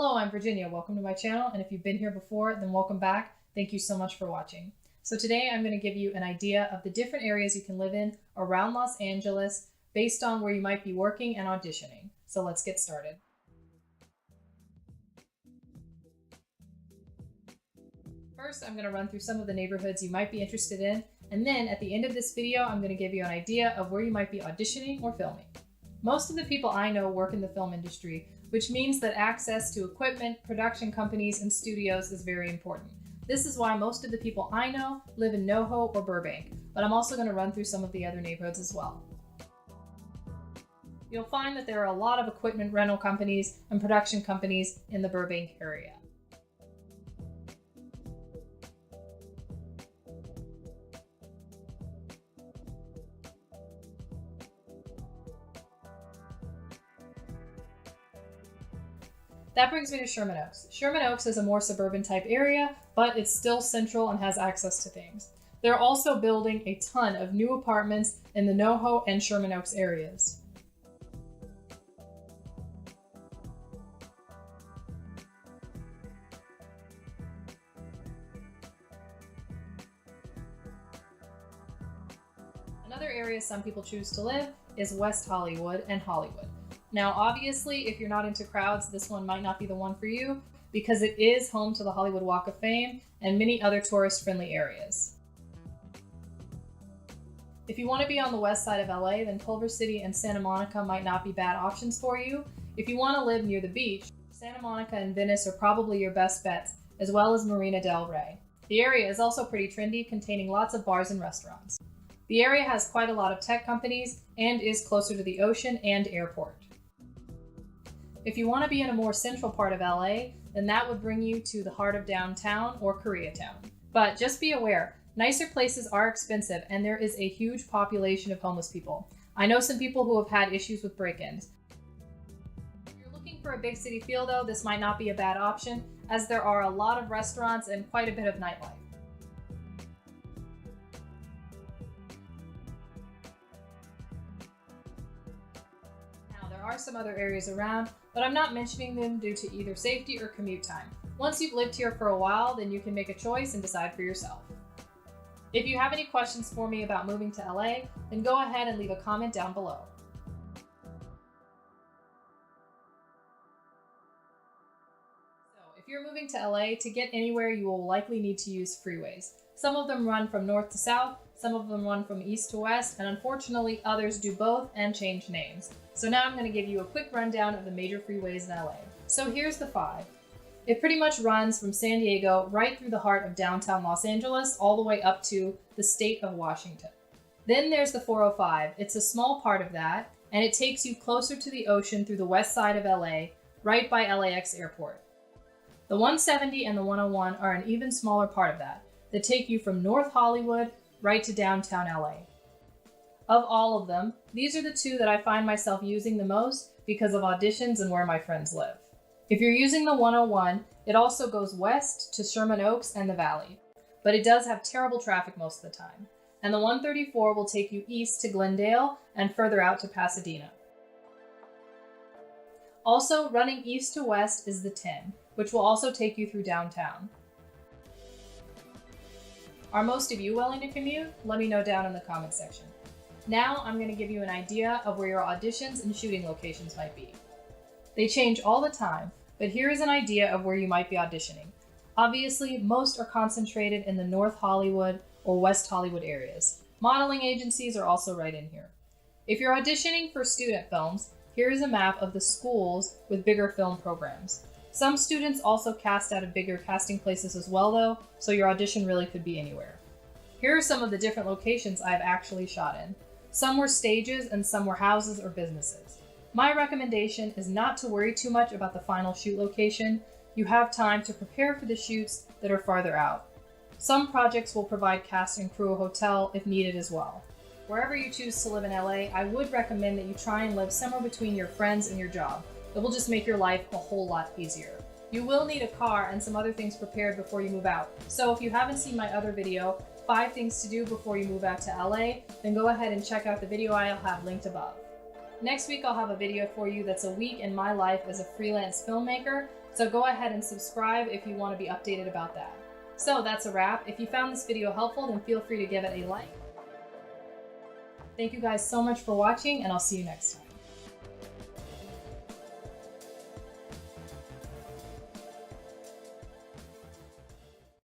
Hello, I'm Virginia. Welcome to my channel, and if you've been here before, then welcome back. Thank you so much for watching. So today I'm going to give you an idea of the different areas you can live in around Los Angeles based on where you might be working and auditioning. So let's get started. First, I'm going to run through some of the neighborhoods you might be interested in, and then at the end of this video, I'm going to give you an idea of where you might be auditioning or filming. Most of the people I know work in the film industry, which means that access to equipment, production companies, and studios is very important. This is why most of the people I know live in NoHo or Burbank, but I'm also going to run through some of the other neighborhoods as well. You'll find that there are a lot of equipment rental companies and production companies in the Burbank area. That brings me to Sherman Oaks. Sherman Oaks is a more suburban type area, but it's still central and has access to things. They're also building a ton of new apartments in the NoHo and Sherman Oaks areas. Another area some people choose to live is West Hollywood and Hollywood. Now, obviously, if you're not into crowds, this one might not be the one for you because it is home to the Hollywood Walk of Fame and many other tourist-friendly areas. If you want to be on the west side of LA, then Culver City and Santa Monica might not be bad options for you. If you want to live near the beach, Santa Monica and Venice are probably your best bets, as well as Marina Del Rey. The area is also pretty trendy, containing lots of bars and restaurants. The area has quite a lot of tech companies and is closer to the ocean and airport. If you want to be in a more central part of LA, then that would bring you to the heart of downtown or Koreatown. But just be aware, nicer places are expensive and there is a huge population of homeless people. I know some people who have had issues with break-ins. If you're looking for a big city feel though, this might not be a bad option as there are a lot of restaurants and quite a bit of nightlife. There are some other areas around, but I'm not mentioning them due to either safety or commute time. Once you've lived here for a while, then you can make a choice and decide for yourself. If you have any questions for me about moving to LA, then go ahead and leave a comment down below. So, if you're moving to LA, to get anywhere you will likely need to use freeways. Some of them run from north to south, some of them run from east to west, and unfortunately others do both and change names. So now I'm going to give you a quick rundown of the major freeways in LA. So here's the 5. It pretty much runs from San Diego right through the heart of downtown Los Angeles all the way up to the state of Washington. Then there's the 405. It's a small part of that, and it takes you closer to the ocean through the west side of LA, right by LAX airport. The 170 and the 101 are an even smaller part of that take you from North Hollywood right to downtown LA. Of all of them, these are the 2 that I find myself using the most because of auditions and where my friends live. If you're using the 101, it also goes west to Sherman Oaks and the Valley, but it does have terrible traffic most of the time. And the 134 will take you east to Glendale and further out to Pasadena. Also, running east to west is the 10, which will also take you through downtown. Are most of you willing to commute? Let me know down in the comment section. Now I'm going to give you an idea of where your auditions and shooting locations might be. They change all the time, but here is an idea of where you might be auditioning. Obviously, most are concentrated in the North Hollywood or West Hollywood areas. Modeling agencies are also right in here. If you're auditioning for student films, here is a map of the schools with bigger film programs. Some students also cast out of bigger casting places as well though, so your audition really could be anywhere. Here are some of the different locations I've actually shot in. Some were stages and some were houses or businesses. My recommendation is not to worry too much about the final shoot location. You have time to prepare for the shoots that are farther out. Some projects will provide cast and crew a hotel if needed as well. Wherever you choose to live in LA, I would recommend that you try and live somewhere between your friends and your job. It will just make your life a whole lot easier. You will need a car and some other things prepared before you move out. So if you haven't seen my other video, 5 things to do before you move out to LA, then go ahead and check out the video I'll have linked above. Next week I'll have a video for you that's a week in my life as a freelance filmmaker. It's So go ahead and subscribe if you want to be updated about that. So that's a wrap. If you found this video helpful, then feel free to give it a like. Thank you guys so much for watching, and I'll see you next time.